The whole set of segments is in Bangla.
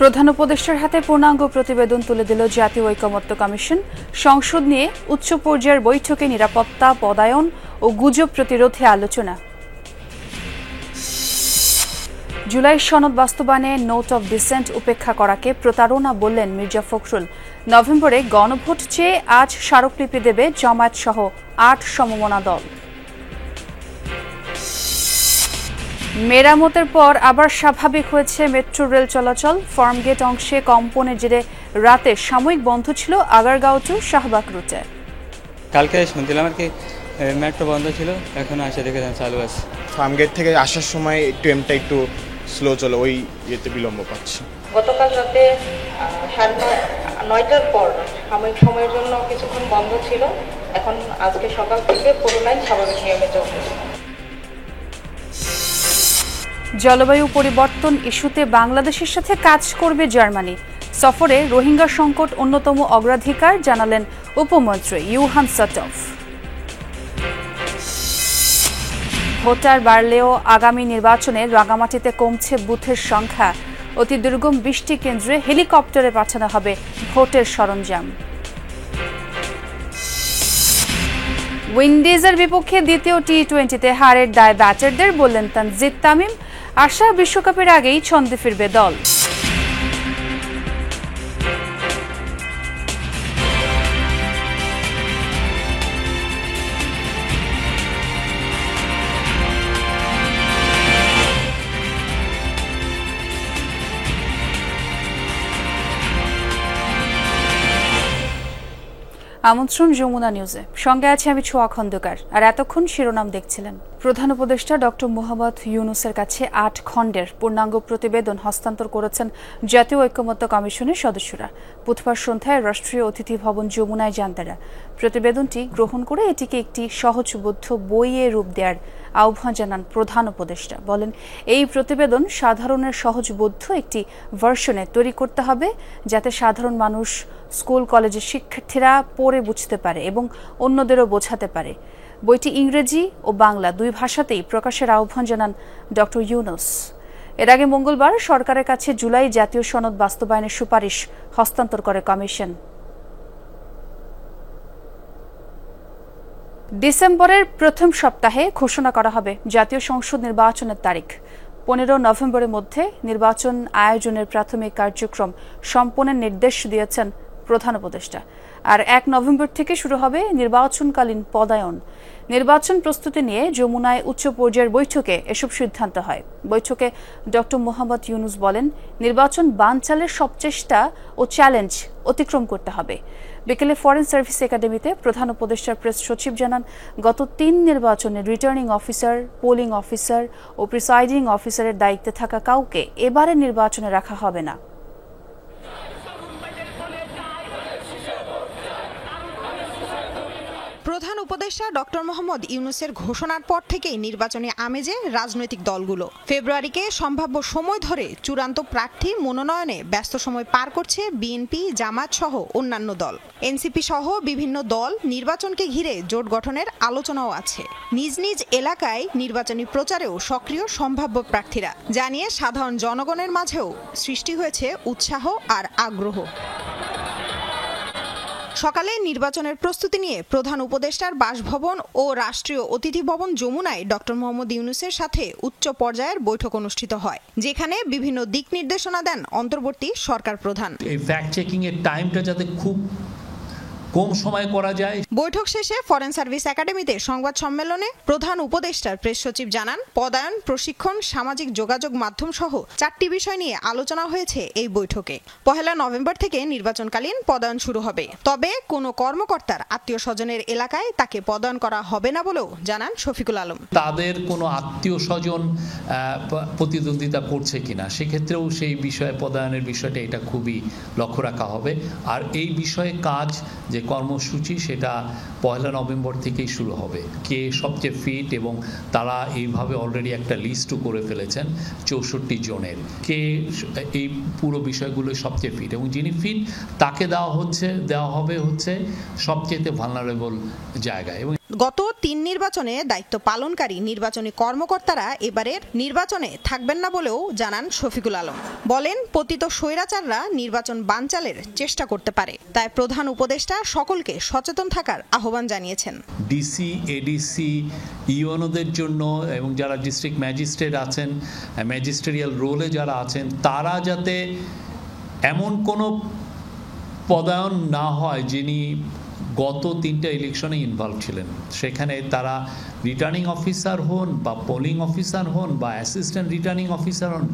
প্রধান উপদেষ্টার হাতে পূর্ণাঙ্গ প্রতিবেদন তুলে দিল জাতীয় ঐকমত্য কমিশন। সংসদ নিয়ে উচ্চ পর্যায়ের বৈঠকে নিরাপত্তা, পদায়ন ও গুজব প্রতিরোধে আলোচনা। জুলাই সনদ বাস্তবায়নে নোট অব ডিসেন্ট উপেক্ষা করাকে প্রতারণা বললেন মির্জা ফখরুল। নভেম্বরে গণভোট চেয়ে আজ স্মারকলিপি দেবে জামায়াত সহ ৮ সমমনা দল। মেরামতের পর আবার স্বাভাবিক হয়েছে মেট্রো রেল চলাচল। ফার্মগেট অংশে কম্পনের জেরে রাতে সাময়িক বন্ধ ছিল আগারগাঁও টু শাহবাগ রুটে। কালকে শুনছিলাম আর কি মেট্রো বন্ধ ছিল, এখন আসে দেখে চালু আছে। ফার্মগেট থেকে আসার সময় ট্রেনটা একটু স্লো চলে, ওই ইয়েতে বিলম্ব পাচ্ছি। গতকাল রাতে 9:30টার পর সাময়িক সময়ের জন্য কিছুক্ষণ বন্ধ ছিল, এখন আজকে সকাল থেকে পুরো লাইন স্বাভাবিক নিয়মে চলছে। জলবায়ু পরিবর্তন ইস্যুতে বাংলাদেশের সাথে কাজ করবে জার্মানি। সফরে রোহিঙ্গা সংকট অন্যতম অগ্রাধিকার জানালেন উপমন্ত্রী ইউহান সাটফ। ভোটার বাড়লেও আগামী নির্বাচনে রাঙামাটিতে কমছে বুথের সংখ্যা। অতি দুর্গম 20টি কেন্দ্রে হেলিকপ্টারে পাঠানো হবে ভোটের সরঞ্জাম। উইন্ডিজের বিপক্ষে দ্বিতীয় টি-20তে হারের দায় ব্যাটারদের, বললেন তানজিদ তামিম। আশা বিশ্বকাপের আগেই ছন্দে ফিরবে দল। আমন্ত্রণ যমুনা নিউজে, সঙ্গে আছে আমি ছোয়া খন্দকার। আর এতক্ষণ শিরোনাম দেখছিলেন। প্রধান উপদেষ্টা ডক্টর মোহাম্মদ ইউনূসের কাছে 8 খণ্ডের পূর্ণাঙ্গ প্রতিবেদন হস্তান্তর করেছেন জাতীয় ঐকমত্য কমিশনের সদস্যরা। বুধবার সন্ধ্যায় রাষ্ট্রীয় অতিথি ভবন যমুনায় যান তারা। প্রতিবেদনটি গ্রহণ করে এটিকে একটি সহজবোধ্য বইয়ে রূপ দেওয়ার আহ্বান জানান প্রধান উপদেষ্টা। বলেন, এই প্রতিবেদন সাধারণের সহজবোধ্য একটি ভার্সনে তৈরি করতে হবে, যাতে সাধারণ মানুষ, স্কুল কলেজের শিক্ষার্থীরা পড়ে বুঝতে পারে এবং অন্যদেরও বোঝাতে পারে। বইটি ইংরেজি ও বাংলা 2 ভাষাতেই প্রকাশের আহ্বান জানান ডক্টর ইউনূস। এর আগে মঙ্গলবার সরকারের কাছে জুলাই জাতীয় সনদ বাস্তবায়নের সুপারিশ হস্তান্তর করে কমিশন। ডিসেম্বরের প্রথম সপ্তাহে ঘোষণা করা হবে জাতীয় সংসদ নির্বাচনের তারিখ। 15 নভেম্বরের মধ্যে নির্বাচন আয়োজনের প্রাথমিক কার্যক্রম সম্পন্নের নির্দেশ দিয়েছেন প্রধান উপদেষ্টা। আর 1 নভেম্বর থেকে শুরু হবে নির্বাচনকালীন পদায়ন। নির্বাচন প্রস্তুতি নিয়ে যমুনায় উচ্চ পর্যায়ের বৈঠকে এসব সিদ্ধান্ত হয়। বৈঠকে ডক্টর মোহাম্মদ ইউনূস বলেন, নির্বাচন বানচালের সব চেষ্টা ও চ্যালেঞ্জ অতিক্রম করতে হবে। বিকেলে ফরেন সার্ভিস একাডেমিতে প্রধান উপদেষ্টার প্রেস সচিব জানান, গত 3 নির্বাচনে রিটার্নিং অফিসার, পোলিং অফিসার ও প্রিসাইডিং অফিসারের দায়িত্বে থাকা কাউকে এবারের নির্বাচনে রাখা হবে না। প্রধান উপদেষ্টা ডক্টর মোহাম্মদ ইউনূসের ঘোষণার পর থেকেই নির্বাচনী আমেজে রাজনৈতিক দলগুলো। ফেব্রুয়ারিকে সম্ভাব্য সময় ধরে চূড়ান্ত প্রার্থী মনোনয়নে ব্যস্ত সময় পার করছে বিএনপি, জামায়াত সহ অন্যান্য দল। এনসিপি সহ বিভিন্ন দল নির্বাচনকে ঘিরে জোট গঠনের আলোচনাও আছে। নিজ নিজ এলাকায় নির্বাচনী প্রচারেও সক্রিয় সম্ভাব্য প্রার্থীরা, জানিয়ে সাধারণ জনগণের মাঝেও সৃষ্টি হয়েছে উৎসাহ আর আগ্রহ। সকালে নির্বাচনের প্রস্তুতি নিয়ে প্রধান উপদেষ্টার বাসভবন ও রাষ্ট্রীয় অতিথি ভবন যমুনায় ডক্টর মোহাম্মদ ইউনূসের সাথে উচ্চ পর্যায়ের বৈঠক অনুষ্ঠিত হয়, যেখানে বিভিন্ন দিক নির্দেশনা দেন অন্তর্বর্তী সরকার প্রধান। এই ফ্যাক্ট চেকিং এর টাইমটা যাতে খুব কম সময় করা যায়। বৈঠক শেষে ফরেন সার্ভিস একাডেমিতে সংবাদ সম্মেলনে প্রধান উপদেষ্টার প্রেস সচিব জানান, পদায়ন, প্রশিক্ষণ, সামাজিক যোগাযোগ মাধ্যম সহ 4টি বিষয় নিয়ে আলোচনা হয়েছে এই বৈঠকে। 1 নভেম্বর থেকে নির্বাচনকালীন পদায়ন শুরু হবে, তবে কোনো কর্মকর্তার আত্মীয় স্বজনের এলাকায় তাকে পদায়ন করা হবে না বলেও জানান শফিকুল আলম। তাদের কোনো আত্মীয় স্বজন প্রতিদ্বন্দ্বিতা করছে কিনা, সেক্ষেত্রেও সেই বিষয়ে পদায়নের বিষয়টা এটা খুবই লক্ষ্য রাখা হবে। আর এই বিষয়ে কাজ যে কর্মসূচি সেটা 1 নভেম্বর থেকেই শুরু হবে। কে সবচেয়ে ফিট, এবং তারা এইভাবে অলরেডি একটা লিস্টও করে ফেলেছেন 64 জনের, কে এই পুরো বিষয়গুলো সবচেয়ে ফিট, এবং যিনি ফিট তাকে দেওয়া হবে হচ্ছে সবচেয়ে ভালনারেবল জায়গায়। এবং গত ৩ নির্বাচনে দায়িত্ব পালনকারী নির্বাচনী কর্মকর্তারা এবারের নির্বাচনে থাকবেন না বলেও জানান শফিকুল আলম। বলেন, পতিত স্বৈরাচাররা নির্বাচন বানচালের চেষ্টা করতে পারে, তাই প্রধান উপদেষ্টা সকলকে সচেতন থাকার আহ্বান জানিয়েছেন। ডিসি, এডিসি, ইউএনওদের জন্য এবং যারা ডিস্ট্রিক্ট ম্যাজিস্ট্রেট আছেন, ম্যাজিস্ট্রিয়াল রোলে যারা আছেন, তারা যাতে এমন কোনো পদায়ন না হয় যিনি গত 3টা ইলেকশনে ইনভলভ ছিলেন। সেখানে তারা রিটার্নিং অফিসার হন বা পোলিং অফিসার হন বা অ্যাসিস্ট্যান্ট রিটার্নিং অফিসার হন,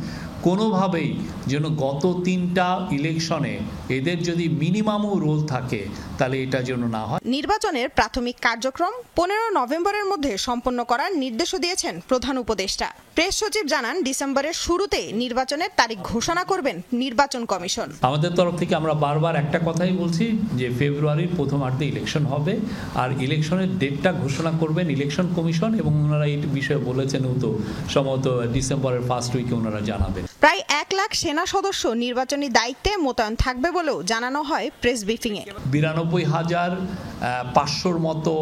কোনোভাবেই যেন গত 3টা ইলেকশনে এদের যদি মিনিমামও রোল থাকে তাহলে এটা যেন না হয়। নির্বাচনের প্রাথমিক কার্যক্রম 15 নভেম্বরের মধ্যে সম্পন্ন করার নির্দেশও দিয়েছেন প্রধান উপদেষ্টা। প্রেস সচিব জানান, ডিসেম্বরের শুরুতে নির্বাচনের তারিখ ঘোষণা করবেন নির্বাচন কমিশন। আমাদের তরফ থেকে আমরা বারবার একটা কথাই বলছি যে ফেব্রুয়ারির প্রথমার্ধে ইলেকশন হবে, আর ইলেকশনের ডেটটা ঘোষণা করবেন ইলেকশন কমিশন, এবং ওনারা এই বিষয়ে বলেছেন তো সম্ভবত ডিসেম্বরের ফার্স্ট উইকে ওনারা জানাবেন। প্রায় 1 লাখ সেনা সদস্য নির্বাচনী দায়িত্বে মোতায়েন থাকবে বলেও জানানো হয় প্রেস ব্রিফিংয়ে। 92,500-র মতো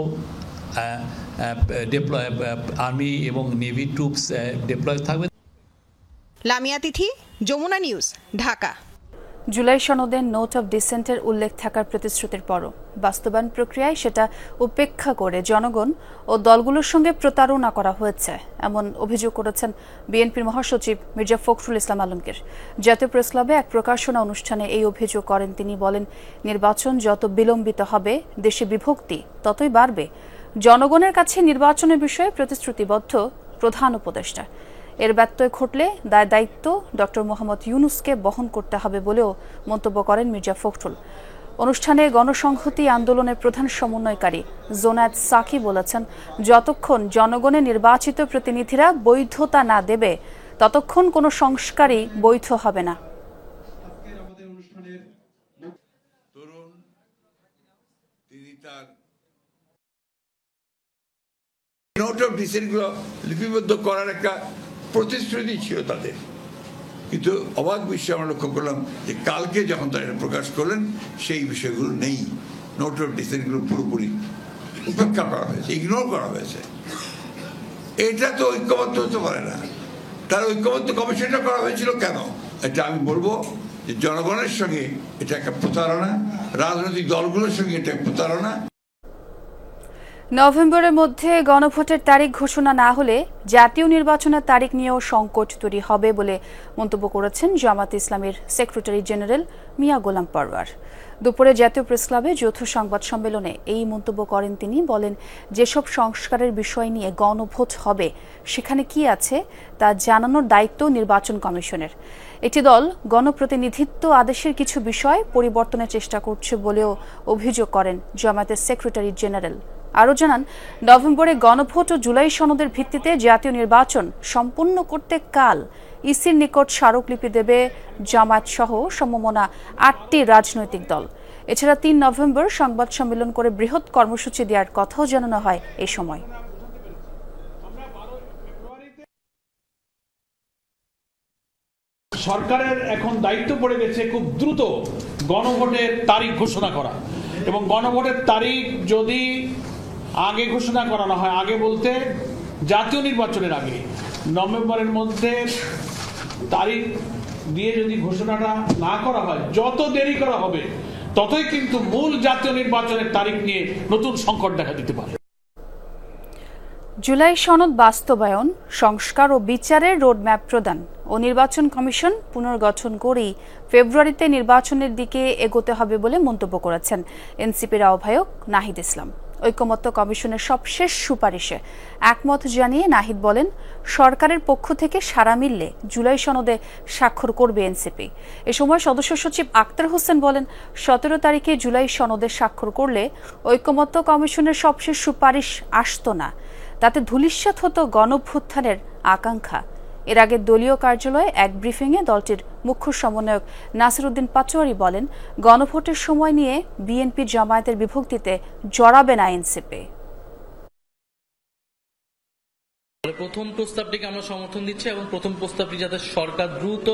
আর্মি এবং নেভি ট্রুপস ডিপ্লয় থাকবে। লামিয়া তিথি, যমুনা নিউজ, ঢাকা। জুলাই সনদে নোট অফ ডিসেন্টের উল্লেখ থাকার প্রতিশ্রুতির পরও বাস্তবায়ন প্রক্রিয়ায় সেটা উপেক্ষা করে জনগণ ও দলগুলোর সঙ্গে প্রতারণা করা হয়েছে, এমন অভিযোগ করেছেন বিএনপির মহাসচিব মির্জা ফখরুল ইসলাম আলমগীর। জাতীয় প্রেসক্লাবে এক প্রকাশনা অনুষ্ঠানে এই অভিযোগ করেন তিনি। বলেন, নির্বাচন যত বিলম্বিত হবে দেশে বিভক্তি ততই বাড়বে। জনগণের কাছে নির্বাচনের বিষয়ে প্রতিশ্রুতিবদ্ধ প্রধান উপদেষ্টা। এর ব্যত্যয় ঘটলে দায়িত্ব ডক্টর মোহাম্মদ ইউনূসকে বহন করতে হবে বলেও মন্তব্য করেন মির্জা ফখরুল। অনুষ্ঠানে গণসংহতি আন্দোলনের প্রধান সমন্বয়কারী জোনায়েদ সাকি বলেছেন, যতক্ষণ জনগণের নির্বাচিত প্রতিনিধিরা বৈধতা না দেবে ততক্ষণ কোনো সংস্কারই বৈধ হবে না। নোট অফ ডিসেন্টগুলো লিপিবদ্ধ করার একটা প্রতিশ্রুতি ছিল তাদের, কিন্তু অবাক বিষয় আমরা লক্ষ্য করলাম যে কালকে যখন তারা প্রকাশ করলেন সেই বিষয়গুলো নেই। নোট অফ ডিসেন্টগুলো পুরোপুরি উপেক্ষা করা হয়েছে, ইগনোর করা হয়েছে। এটা তো ঐক্যবদ্ধ হতে পারে না। তার ঐক্যবদ্ধ কমিশনটা করা হয়েছিল কেন? এটা আমি বলবো যে জনগণের সঙ্গে এটা একটা প্রতারণা, রাজনৈতিক দলগুলোর সঙ্গে এটা প্রতারণা। নভেম্বরের মধ্যে গণভোটের তারিখ ঘোষণা না হলে জাতীয় নির্বাচনের তারিখ নিয়েও সংকট তৈরি হবে বলে মন্তব্য করেছেন জামাত ইসলামের সেক্রেটারি জেনারেল মিয়া গোলাম পরওয়ার। দুপুরে জাতীয় প্রেসক্লাবে যৌথ সংবাদ সম্মেলনে এই মন্তব্য করেন তিনি। বলেন, যেসব সংস্কারের বিষয় নিয়ে গণভোট হবে সেখানে কি আছে তা জানানোর দায়িত্ব নির্বাচন কমিশনের। একটি দল গণপ্রতিনিধিত্ব আদেশের কিছু বিষয় পরিবর্তনের চেষ্টা করছে বলেও অভিযোগ করেন জামায়াতের সেক্রেটারি জেনারেল। আরও জানান, নভেম্বরে গণভোট ও জুলাই সনদের ভিত্তিতে জাতীয় নির্বাচন সম্পন্ন করতে কাল ইসির নিকট স্মারকলিপি দেবে জামায়াত সহ সমমনা 8টি রাজনৈতিক দল। এছাড়া 3 নভেম্বর সংবাদ সম্মেলন করে বৃহৎ কর্মসূচি দেওয়ার কথাও জানানো হয় এই সময়। সরকারের এখন দায়িত্ব পড়ে গেছে খুব দ্রুত গণভোটের তারিখ ঘোষণা করা, এবং গণভোটের তারিখ যদি আগে ঘোষণা করানো হয়, আগে বলতে জাতীয় নির্বাচনের আগে নভেম্বরের মধ্যে তারিখ দিয়ে যদি ঘোষণাটা না করা হয়, যত দেরি করা হবে ততই কিন্তু মূল জাতীয় নির্বাচনের তারিখ নিয়ে নতুন সংকট দেখা দিতে পারে। জুলাই সনদ বাস্তবায়ন, সংস্কার ও বিচারের রোডম্যাপ প্রদান ও নির্বাচন কমিশন পুনর্গঠন করেই ফেব্রুয়ারিতে নির্বাচনের দিকে এগোতে হবে বলে মন্তব্য করেছেন এনসিপির আহ্বায়ক নাহিদ ইসলাম। ঐকমত্য কমিশনের সবশেষ সুপারিশে একমত জানিয়ে নাহিদ বলেন, সরকারের পক্ষ থেকে সাড়া মিললে জুলাই সনদে স্বাক্ষর করবে এনসিপি। এ সময় সদস্য সচিব আক্তার হোসেন বলেন, 17 তারিখে জুলাই সনদে স্বাক্ষর করলে ঐকমত্য কমিশনের সবশেষ সুপারিশ আসতো না, তাতে ধূলিসাৎ হতো গণভ্যুত্থানের আকাঙ্ক্ষা। এর আগে দলীয় কার্যালয়ে এক ব্রিফিংয়ে দলটির মুখ্য সমন্বয়ক নাসির উদ্দিন পাটোয়ারি বলেন, গণভোটের সময় নিয়ে বিএনপি জামায়াতের বিভক্তিতে জড়াবে না এনসিপি। প্রথম প্রস্তাবটিকে আমরা সমর্থন দিচ্ছি এবং প্রথম প্রস্তাবটি যাতে সরকার দ্রুত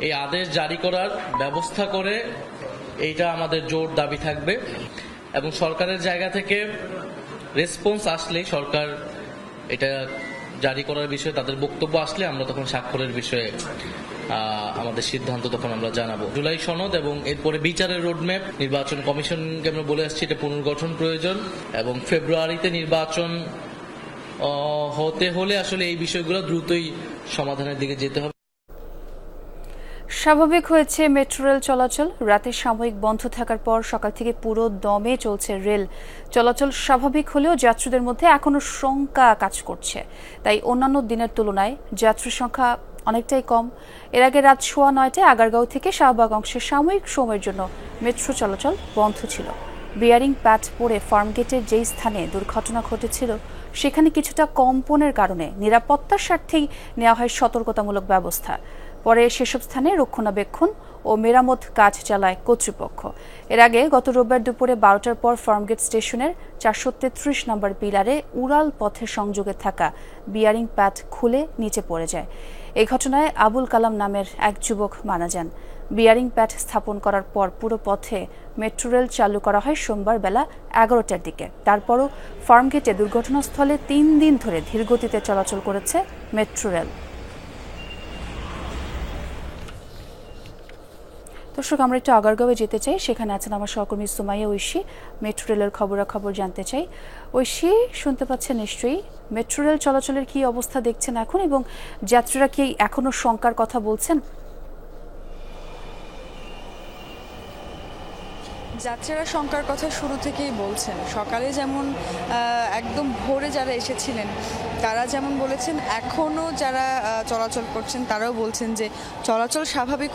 এই আদেশ জারি করার ব্যবস্থা করে, এইটা আমাদের জোর দাবি থাকবে। এবং সরকারের জায়গা থেকে রেসপন্স আসলে সরকার এটা জারি করার বিষয়ে তাদের বক্তব্য আসলে আমরা তখন স্বাক্ষরের বিষয়ে আমাদের সিদ্ধান্ত তখন আমরা জানাবো। জুলাই সনদ এবং এরপরে বিচারের রোডম্যাপ, নির্বাচন কমিশনকে আমরা বলে আসছি এটা পুনর্গঠন প্রয়োজন এবং ফেব্রুয়ারিতে নির্বাচন হতে হলে আসলে এই বিষয়গুলো দ্রুতই সমাধানের দিকে যেতে হবে। স্বাভাবিক হয়েছে মেট্রো রেল চলাচল। রাতে সাময়িক বন্ধ থাকার পর সকাল থেকে পুরো দমে চলছে রেল চলাচল। স্বাভাবিক হলেও যাত্রীদের মধ্যে এখনো শঙ্কা কাজ করছে, তাই অন্যান্য দিনের তুলনায় যাত্রীর সংখ্যা অনেকটাই কম। এর আগে রাত 9:30টায় আগারগাঁও থেকে শাহবাগ অংশে সাময়িক সময়ের জন্য মেট্রো চলাচল বন্ধ ছিল। বিয়ারিং প্যাড পড়ে ফার্মগেটের যেই স্থানে দুর্ঘটনা ঘটেছিল সেখানে কিছুটা কম্পনের কারণে নিরাপত্তার স্বার্থেই নেওয়া হয় সতর্কতামূলক ব্যবস্থা। পরে সেসব স্থানে রক্ষণাবেক্ষণ ও মেরামত কাজ চালায় কর্তৃপক্ষ। এর আগে গত রোববার দুপুরে 12টার পর ফার্মগেট স্টেশনের 433 নম্বর পিলারে উড়াল পথের সংযোগে থাকা বিয়ারিং প্যাড খুলে নিচে পড়ে যায়। এই ঘটনায় আবুল কালাম নামের এক যুবক মারা যান। বিয়ারিং প্যাড স্থাপন করার পর পুরো পথে মেট্রো রেল চালু করা হয় সোমবার বেলা 11টার দিকে। তারপরও ফার্মগেটে দুর্ঘটনাস্থলে 3 দিন ধরে ধীরগতিতে চলাচল করেছে মেট্রো রেল। দর্শক, আমরা একটু আগারগাঁওয়ে যেতে চাই। সেখানে আছেন আমার সহকর্মী সুমাইয়া ঐশী। মেট্রো রেলের খবরাখবর জানতে চাই। ঐশী, শুনতে পাচ্ছেন নিশ্চয়ই? মেট্রো রেল চলাচলের কি অবস্থা দেখছেন এখন, এবং যাত্রীরা কি এখনো শঙ্কার কথা বলছেন? যাত্রীরা শঙ্কার কথা শুরু থেকেই বলছেন। সকালে যেমন একদম ভোরে যারা এসেছিলেন তারা যেমন বলেছেন, এখনও যারা চলাচল করছেন তারাও বলছেন যে চলাচল স্বাভাবিক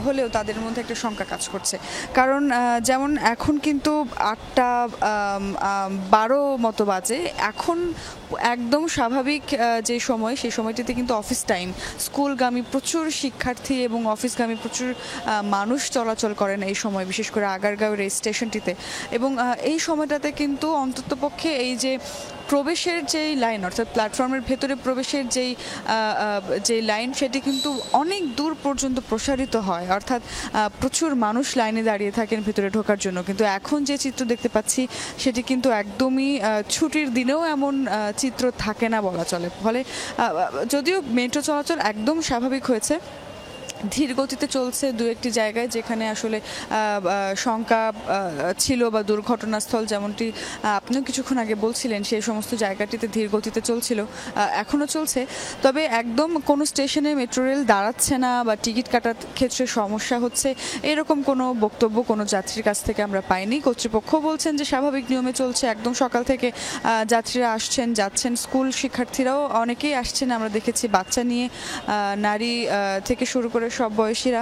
হলেও তাদের মধ্যে একটা শঙ্কা কাজ করছে। কারণ যেমন এখন কিন্তু 8:12 মতো বাজে, এখন একদম স্বাভাবিক যে সময়, সেই সময়টিতে কিন্তু অফিস টাইম, স্কুলগামী প্রচুর শিক্ষার্থী এবং অফিসগামী প্রচুর মানুষ চলাচল করেন এই সময়, বিশেষ করে আগারগাঁও রেল স্টেশনটিতে। এবং এই সময়টাতে কিন্তু অন্ততপক্ষে এই যে প্রবেশের যেই লাইন, অর্থাৎ প্ল্যাটফর্মের ভেতরে প্রবেশের যেই লাইন, সেটি কিন্তু অনেক দূর পর্যন্ত প্রসারিত হয়, অর্থাৎ প্রচুর মানুষ লাইনে দাঁড়িয়ে থাকেন ভেতরে ঢোকার জন্য। কিন্তু এখন যে চিত্র দেখতে পাচ্ছি সেটি কিন্তু একদমই ছুটির দিনেও এমন চিত্র থাকে না বলা চলে। ফলে যদিও মেট্রো চলাচল একদম স্বাভাবিক হয়েছে, ধীর গতিতে চলছে দু একটি জায়গায় যেখানে আসলে শঙ্কা ছিল বা দুর্ঘটনাস্থল, যেমনটি আপনিও কিছুক্ষণ আগে বলছিলেন, সেই সমস্ত জায়গাটিতে ধীর গতিতে চলছিল, এখনও চলছে। তবে একদম কোনো স্টেশনে মেট্রো রেল দাঁড়াচ্ছে না বা টিকিট কাটার ক্ষেত্রে সমস্যা হচ্ছে, এরকম কোনো বক্তব্য কোনো যাত্রীর কাছ থেকে আমরা পাইনি। কর্তৃপক্ষ বলছেন যে স্বাভাবিক নিয়মে চলছে, একদম সকাল থেকে যাত্রীরা আসছেন যাচ্ছেন, স্কুল শিক্ষার্থীরাও অনেকেই আসছেন, আমরা দেখেছি বাচ্চা নিয়ে, নারী থেকে শুরু করে সব বয়সীরা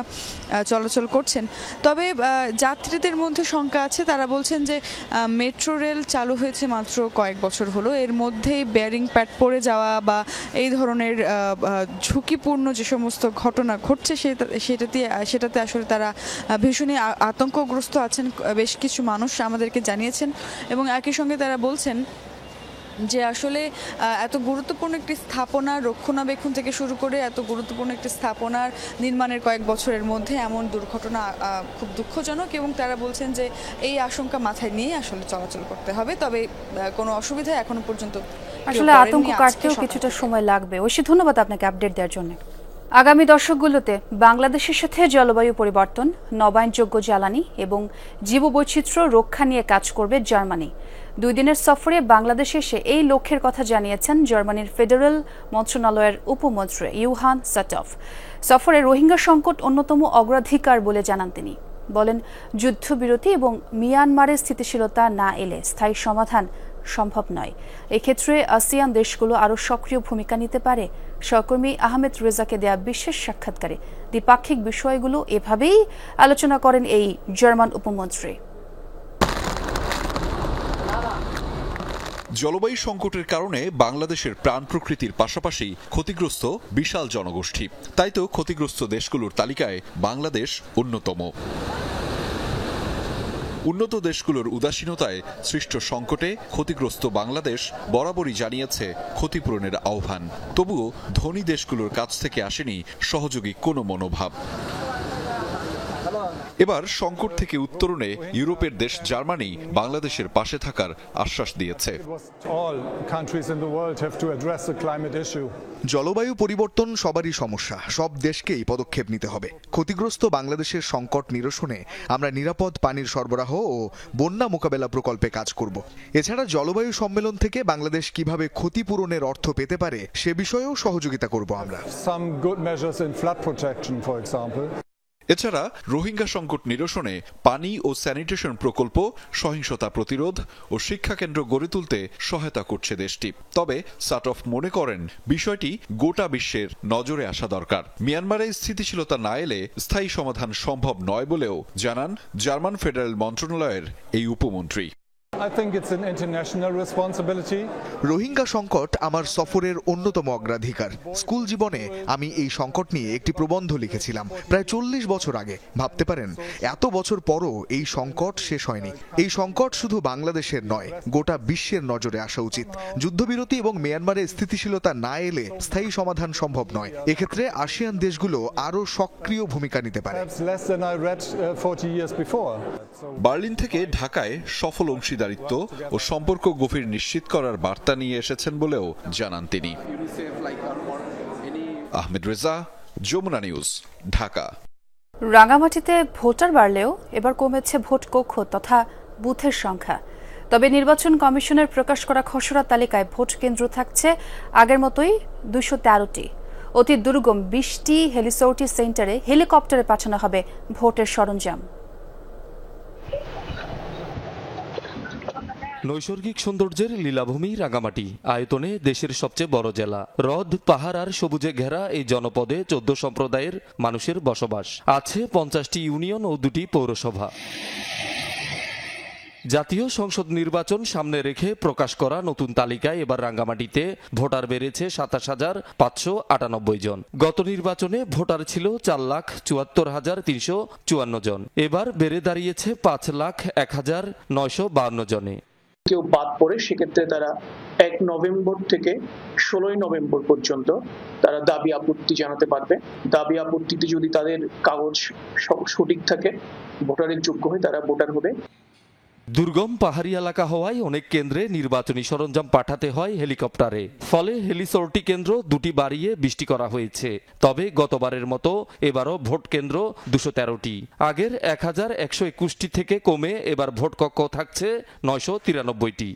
চলাচল করছেন। তবে যাত্রীদের মধ্যে শঙ্কা আছে। তারা বলছেন যে মেট্রো রেল চালু হয়েছে মাত্র কয়েক বছর হলো, এর মধ্যেই বেয়ারিং প্যাড পড়ে যাওয়া বা এই ধরনের ঝুঁকিপূর্ণ যে সমস্ত ঘটনা ঘটছে সেটাতে আসলে তারা ভীষণই আতঙ্কগ্রস্ত আছেন। বেশ কিছু মানুষ আমাদেরকে জানিয়েছেন এবং একই সঙ্গে তারা বলছেন যে আসলে এত গুরুত্বপূর্ণ একটি স্থাপনা রক্ষণাবেক্ষণ থেকে শুরু করে এত গুরুত্বপূর্ণ একটি স্থাপনার নির্মাণের কয়েক বছরের মধ্যে এমন দুর্ঘটনা খুব দুঃখজনক, এবং তারা বলছেন যে এই আশঙ্কা মাথায় নিয়ে আসলে চলাচল করতে হবে। তবে কোনো অসুবিধা এখনো পর্যন্ত আসলে আতঙ্ক কাটতেও কিছুটা সময় লাগবে। ঐশী, ধন্যবাদ আপনাকে আপডেট দেওয়ার জন্য। আগামী দশকগুলোতে বাংলাদেশের সাথে জলবায়ু পরিবর্তন, নবায়নযোগ্য জ্বালানি এবং জীববৈচিত্র্য রক্ষা নিয়ে কাজ করবে জার্মানি। 2 দিনের সফরে বাংলাদেশে এসে এই লক্ষ্যের কথা জানিয়েছেন জার্মানির ফেডারেল মন্ত্রণালয়ের উপমন্ত্রী ইউহান সাটফ। সফরে রোহিঙ্গা সংকট অন্যতম অগ্রাধিকার বলে জানান তিনি। বলেন, যুদ্ধবিরতি এবং মিয়ানমারের স্থিতিশীলতা না এলে স্থায়ী সমাধান সম্ভব নয়। এক্ষেত্রে আসিয়ান দেশগুলো আরও সক্রিয় ভূমিকা নিতে পারে। সহকর্মী আহমেদ রেজাকে দেয়া বিশেষ সাক্ষাৎকারে দ্বিপাক্ষিক বিষয়গুলো এভাবেই আলোচনা করেন এই জার্মান উপমন্ত্রী। জলবায়ু সংকটের কারণে বাংলাদেশের প্রাণ প্রকৃতির পাশাপাশি ক্ষতিগ্রস্ত বিশাল জনগোষ্ঠী। তাই তো ক্ষতিগ্রস্ত দেশগুলোর তালিকায় বাংলাদেশ অন্যতম। উন্নত দেশগুলোর উদাসীনতায় সৃষ্ট সংকটে ক্ষতিগ্রস্ত বাংলাদেশ বরাবরই জানিয়েছে ক্ষতিপূরণের আহ্বান। তবুও ধনী দেশগুলোর কাছ থেকে আসেনি সহযোগী কোনো মনোভাব। এবার সংকট থেকে উত্তরণে ইউরোপের দেশ জার্মানি বাংলাদেশের পাশে থাকার আশ্বাস দিয়েছে। জলবায়ু পরিবর্তন সবারই সমস্যা, সব দেশকেই পদক্ষেপ নিতে হবে। ক্ষতিগ্রস্ত বাংলাদেশের সংকট নিরসনে আমরা নিরাপদ পানির সরবরাহ ও বন্যা মোকাবেলা প্রকল্পে কাজ করব। এছাড়া জলবায়ু সম্মেলন থেকে বাংলাদেশ কিভাবে ক্ষতিপূরণের অর্থ পেতে পারে সে বিষয়েও সহযোগিতা করব আমরা। এছাড়া রোহিঙ্গা সংকট নিরসনে পানি ও স্যানিটেশন প্রকল্প, সহিংসতা প্রতিরোধ ও শিক্ষা কেন্দ্র গড়ে তুলতে সহায়তা করছে দেশটি। তবে সাটফ মনে করেন বিষয়টি গোটা বিশ্বের নজরে আসা দরকার। মিয়ানমারে স্থিতিশীলতা না এলে স্থায়ী সমাধান সম্ভব নয় বলেও জানান জার্মান ফেডারেল মন্ত্রণালয়ের এই উপমন্ত্রী। রোহিঙ্গা সংকট আমার সফরের অন্যতম অগ্রাধিকার। স্কুল জীবনে আমি এই সংকট নিয়ে একটি প্রবন্ধ লিখেছিলাম প্রায় 40 বছর আগে। ভাবতে পারেন এত বছর পরও এই সংকট শেষ হয়নি। এই সংকট শুধু বাংলাদেশের নয়, গোটা বিশ্বের নজরে আসা উচিত। যুদ্ধবিরতি এবং মিয়ানমারে স্থিতিশীলতা না এলে স্থায়ী সমাধান সম্ভব নয়। এক্ষেত্রে আসিয়ান দেশগুলো আরও সক্রিয় ভূমিকা নিতে পারে। বার্লিন থেকে ঢাকায় সফল অংশীদারিত্ব ও সম্পর্ক গভীর নিশ্চিত করার বার্তা নিয়ে এসেছেন বলেও জানান তিনি। আহমেদ রেজা, যমুনা নিউজ, ঢাকা। রাঙামাটিতে ভোটার বাড়লেও এবার কমেছে ভোট কক্ষ তথা বুথের সংখ্যা। তবে নির্বাচন কমিশনের প্রকাশ করা খসড়া তালিকায় ভোট কেন্দ্র থাকছে আগের মতোই 213টি। অতি দুর্গম 20টি হেলিসোর্টি সেন্টারে হেলিকপ্টারে পাঠানো হবে ভোটের সরঞ্জাম। নৈসর্গিক সৌন্দর্যের লীলাভূমি রাঙামাটি আয়তনে দেশের সবচেয়ে বড় জেলা। হ্রদ, পাহাড় আর সবুজে ঘেরা এই জনপদে 14 সম্প্রদায়ের মানুষের বসবাস। আছে 50টি ইউনিয়ন ও 2টি পৌরসভা। জাতীয় সংসদ নির্বাচন সামনে রেখে প্রকাশ করা নতুন তালিকায় এবার রাঙ্গামাটিতে ভোটার বেড়েছে 27,598 জন। গত নির্বাচনে ভোটার ছিল 4,74,354 জন। এবার বেড়ে দাঁড়িয়েছে 5,01,952 জনে। কেউ বাদ পড়ে সেক্ষেত্রে তারা 1 নভেম্বর থেকে 16 নভেম্বর পর্যন্ত তারা দাবি আপত্তি জানাতে পারবে। দাবি আপত্তিতে যদি তাদের কাগজ সঠিক থাকে, ভোটারের যোগ্য হয়ে তারা ভোটার হবে। দুর্গম পাহাড়ি এলাকা হওয়ায় অনেক কেন্দ্রে নির্বাচনী সরঞ্জাম পাঠাতে হয় হেলিকপ্টারে। ফলে হেলিসোর্টি কেন্দ্র 2টি বাড়িয়ে 20টি করা হয়েছে। তবে গতবারের মতো এবারও ভোট কেন্দ্র 213টি। আগের 1,121টি থেকে কমে এবার ভোট কক্ষ থাকছে 993টি।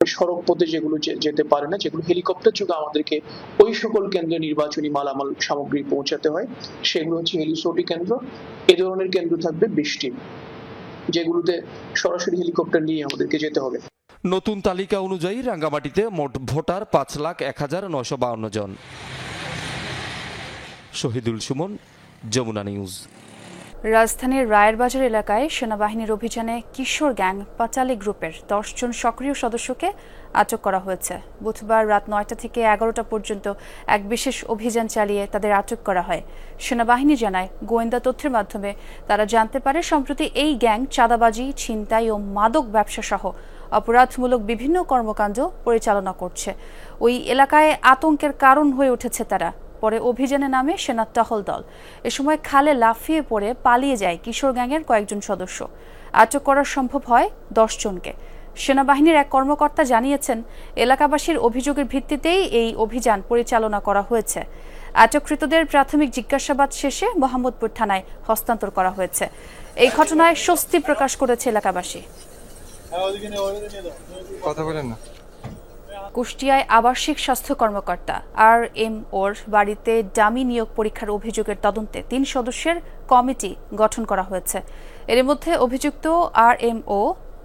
সড়ক পথে যেগুলো যেতে পারে না, যেগুলো হেলিকপ্টার যোগে আমাদেরকে ওই সকল কেন্দ্রে নির্বাচনী মালামাল সামগ্রী পৌঁছাতে হয়, সেগুলো হচ্ছে হেলিসোর্টি কেন্দ্র। এ ধরনের কেন্দ্র থাকবে 20টি, যেগুলোতে সরাসরি হেলিকপ্টার নিয়ে আমাদেরকে যেতে হবে। নতুন তালিকা অনুযায়ী রাঙ্গামাটিতে মোট ভোটার 5,01,952 জন। শহীদুল সুমন, যমুনা নিউজ। রাজধানীর রায়েরবাজার এলাকায় সেনাবাহিনীর অভিযানে কিশোর গ্যাং পাচালি গ্রুপের 10 জন সক্রিয় সদস্যকে আটক করা হয়েছে। বুধবার রাত 9টা থেকে 11টা পর্যন্ত এক বিশেষ অভিযান চালিয়ে তাদের আটক করা হয়। সেনাবাহিনী জানায়, গোয়েন্দা তথ্যের মাধ্যমে তারা জানতে পারে সম্প্রতি এই গ্যাং চাঁদাবাজি, ছিনতাই ও মাদক ব্যবসা সহ অপরাধমূলক বিভিন্ন কর্মকাণ্ড পরিচালনা করছে। ওই এলাকায় আতঙ্কের কারণ হয়ে উঠেছে তারা। পরে অভিযানে নামে সেনা টহল দল। এ সময় খালে লাফিয়ে পড়ে পালিয়ে যায় কিশোর গ্যাংয়ের কয়েকজন সদস্য। আটক করা সম্ভব হয় 10 জনকে। সেনাবাহিনীর এক কর্মকর্তা জানিয়েছেন, এলাকাবাসীর অভিযোগের ভিত্তিতেই এই অভিযান পরিচালনা করা হয়েছে। আটককৃতদের প্রাথমিক জিজ্ঞাসাবাদ শেষে মোহাম্মদপুর থানায় হস্তান্তর করা হয়েছে। এই ঘটনায় স্বস্তি প্রকাশ করেছে এলাকাবাসী। কথা বলেন না। কুষ্টিয়ায় আবাসিক স্বাস্থ্য কর্মকর্তা RMOর বাড়িতে ডামি নিয়োগ পরীক্ষার অভিযোগের তদন্তে 3 সদস্যের কমিটি গঠন করা হয়েছে। এর মধ্যে অভিযুক্ত RMO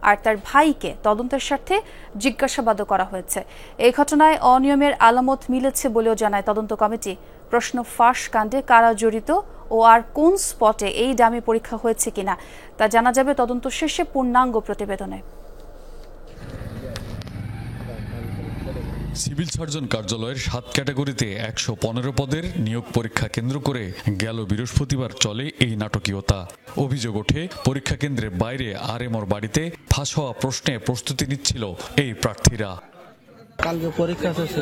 আর তার ভাইকে তদন্তের স্বার্থে জিজ্ঞাসাবাদও করা হয়েছে। এই ঘটনায় অনিয়মের আলামত মিলেছে বলেও জানায় তদন্ত কমিটি। প্রশ্ন ফাঁস কাণ্ডে কারা জড়িত ও আর কোন স্পটে এই ডামি পরীক্ষা হয়েছে কিনা তা জানা যাবে তদন্ত শেষে পূর্ণাঙ্গ প্রতিবেদনে। সিভিল সার্জন কার্যালয়ের 7 ক্যাটাগরিতে 115 পদের নিয়োগ পরীক্ষা কেন্দ্র করে গেল বৃহস্পতিবার চলে এই নাটকীয়তা। অভিযোগ ওঠে, পরীক্ষা কেন্দ্রের বাইরে RMOর বাড়িতে ফাঁস হওয়া প্রশ্নে প্রস্তুতি নিচ্ছিল এই প্রার্থীরা। কালকে পরীক্ষা শেষ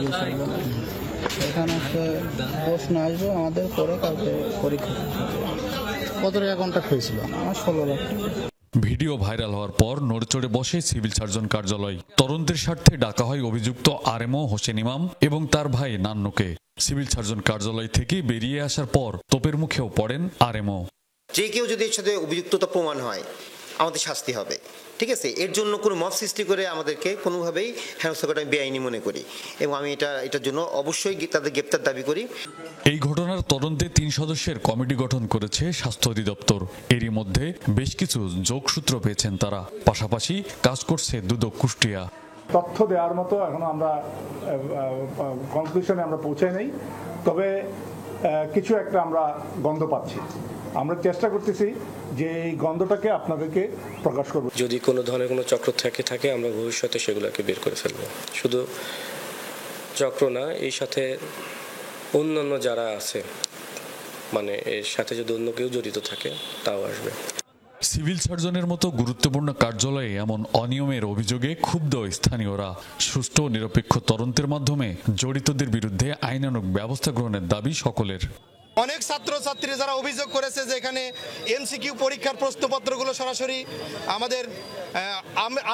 এখানে প্রশ্ন আসবে আমাদের, পরে কালকে পরীক্ষা। কত টাকা কন্ট্রাক্ট হয়েছিল? আমার 16 লাখ টাকা। ভিডিও ভাইরাল হওয়ার পর নড়েচড়ে বসে সিভিল সার্জন কার্যালয়। তদন্তের স্বার্থে ডাকা হয় অভিযুক্ত আরএমও হোসেন ইমাম এবং তার ভাই নান্নুকে। সিভিল সার্জন কার্যালয় থেকে বেরিয়ে আসার পর তোপের মুখেও পড়েন আরএমও। যে কেউ যদি এর সাথে অভিযুক্ততা প্রমাণ হয় আমাদের শাস্তি হবে, ঠিক আছে? এর জন্য কোনো মব সৃষ্টি করে আমাদেরকে কোনোভাবেই হেনস্থা করা আমি বেআইনি মনে করি এবং আমি এটার জন্য অবশ্যই তাদের গ্রেপ্তার দাবি করি। এই ঘটনার তদন্তে 3 সদস্যের কমিটি গঠন করেছে স্বাস্থ্য অধিদপ্তর। এরই মধ্যে বেশ কিছু যোগসূত্র পেয়েছেন তারা। পাশাপাশি কাজ করছে দুদক কুষ্টিয়া। তথ্য দেওয়ার মতো এখনো আমরা কনক্লুশনে আমরা পৌঁছাই নাই, তবে কিছু একটা আমরা গন্ধ পাচ্ছি। আমরা চেষ্টা করতেছি যে এই গন্ধটাকে আপনাদেরকে প্রকাশ করব। যদি কোনো ধরনের কোনো চক্র থাকে আমরা ভবিষ্যতে সেগুলোকে বের করে ফেলবো। শুধু চক্র না, এই সাথে অন্যান্য যারা আছে, মানে এর সাথে যদি অন্য কেউ জড়িত থাকে তাও আসবে। সিভিল সার্জনের মতো গুরুত্বপূর্ণ কার্যালয়ে এমন অনিয়মের অভিযোগে ক্ষুব্ধ স্থানীয়রা। সুষ্ঠু ও নিরপেক্ষ তদন্তের মাধ্যমে জড়িতদের বিরুদ্ধে আইনানুগ ব্যবস্থা গ্রহণের দাবি সকলের। অনেক ছাত্রছাত্রী যারা অভিযোগ করেছে যে এখানে এমসিকিউ পরীক্ষার প্রশ্নপত্রগুলো সরাসরি আমাদের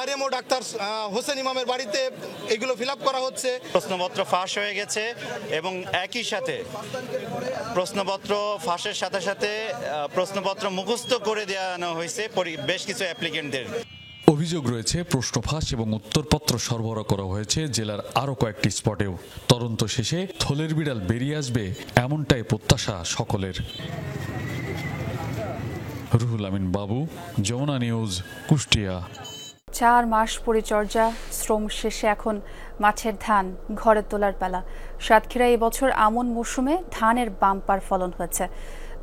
আরএমও ডাক্তার হোসেন ইমামের বাড়িতে এগুলো ফিল আপ করা হচ্ছে। প্রশ্নপত্র ফাঁস হয়ে গেছে এবং একই সাথে প্রশ্নপত্র ফাঁসের সাথে সাথে প্রশ্নপত্র মুখস্থ করে দেওয়ানো হয়েছে বেশ কিছু অ্যাপ্লিকেন্টদের। অভিযোগ রয়েছে প্রশ্ন ফাঁস এবং উত্তরপত্র সরবরাহ করা হয়েছে জেলার আরও কয়েকটি স্পটেও। তদন্ত শেষে থলের বিড়াল বেরিয়ে আসবে এমনটাই প্রত্যাশা সকলের। রুহুল আমিন বাবু, যমুনা নিউজ, কুষ্টিয়া। 4 মাস পরিচর্যা শ্রম শেষে এখন মাছের ধান ঘরে তোলার পালা। সাতক্ষীরায় এবছর আমন মৌসুমে ধানের বাম্পার ফলন হয়েছে,